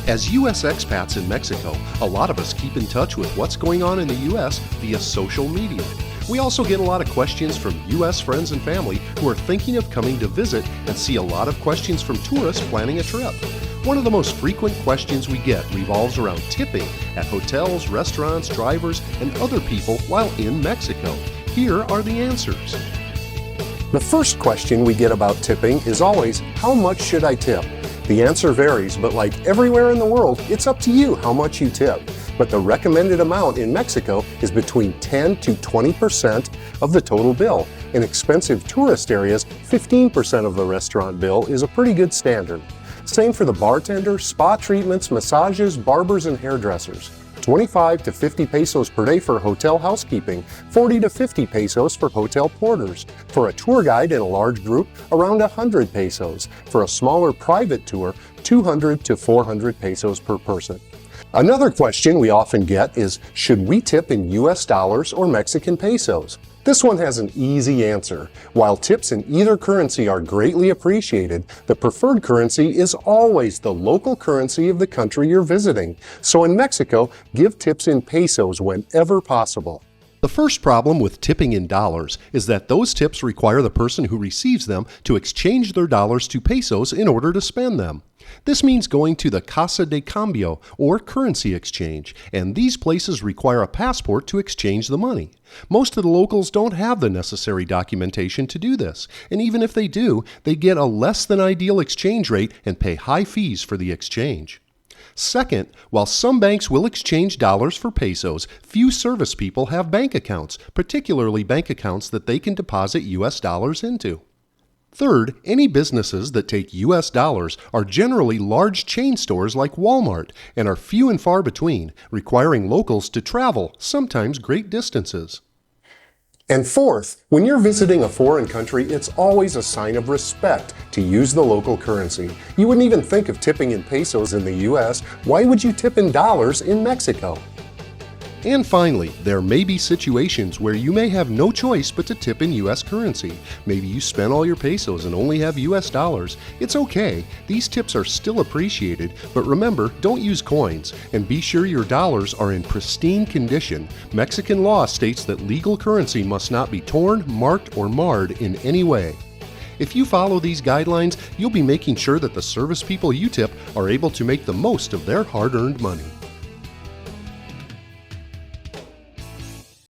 As U.S. expats in Mexico, a lot of us keep in touch with what's going on in the U.S. via social media. We also get a lot of questions from U.S. friends and family who are thinking of coming to visit and see a lot of questions from tourists planning a trip. One of the most frequent questions we get revolves around tipping at hotels, restaurants, drivers, and other people while in Mexico. Here are the answers. The first question we get about tipping is always, how much should I tip? The answer varies, but like everywhere in the world, it's up to you how much you tip. But the recommended amount in Mexico is between 10 to 20% of the total bill. In expensive tourist areas, 15% of the restaurant bill is a pretty good standard. Same for the bartender, spa treatments, massages, barbers, and hairdressers. 25 to 50 pesos per day for hotel housekeeping, 40 to 50 pesos for hotel porters. For a tour guide in a large group, around 100 pesos. For a smaller private tour, 200 to 400 pesos per person. Another question we often get is, should we tip in US dollars or Mexican pesos? This one has an easy answer. While tips in either currency are greatly appreciated, the preferred currency is always the local currency of the country you're visiting. So in Mexico, give tips in pesos whenever possible. The first problem with tipping in dollars is that those tips require the person who receives them to exchange their dollars to pesos in order to spend them. This means going to the Casa de Cambio or currency exchange, and these places require a passport to exchange the money. Most of the locals don't have the necessary documentation to do this, and even if they do, they get a less than ideal exchange rate and pay high fees for the exchange. Second, while some banks will exchange dollars for pesos, few service people have bank accounts, particularly bank accounts that they can deposit US dollars into. Third, any businesses that take US dollars are generally large chain stores like Walmart and are few and far between, requiring locals to travel, sometimes great distances. And fourth, when you're visiting a foreign country, it's always a sign of respect to use the local currency. You wouldn't even think of tipping in pesos in the US. Why would you tip in dollars in Mexico? And finally, there may be situations where you may have no choice but to tip in US currency. Maybe you spent all your pesos and only have US dollars. It's okay. These tips are still appreciated, but remember, don't use coins and be sure your dollars are in pristine condition. Mexican law states that legal currency must not be torn, marked, or marred in any way. If you follow these guidelines, you'll be making sure that the service people you tip are able to make the most of their hard-earned money.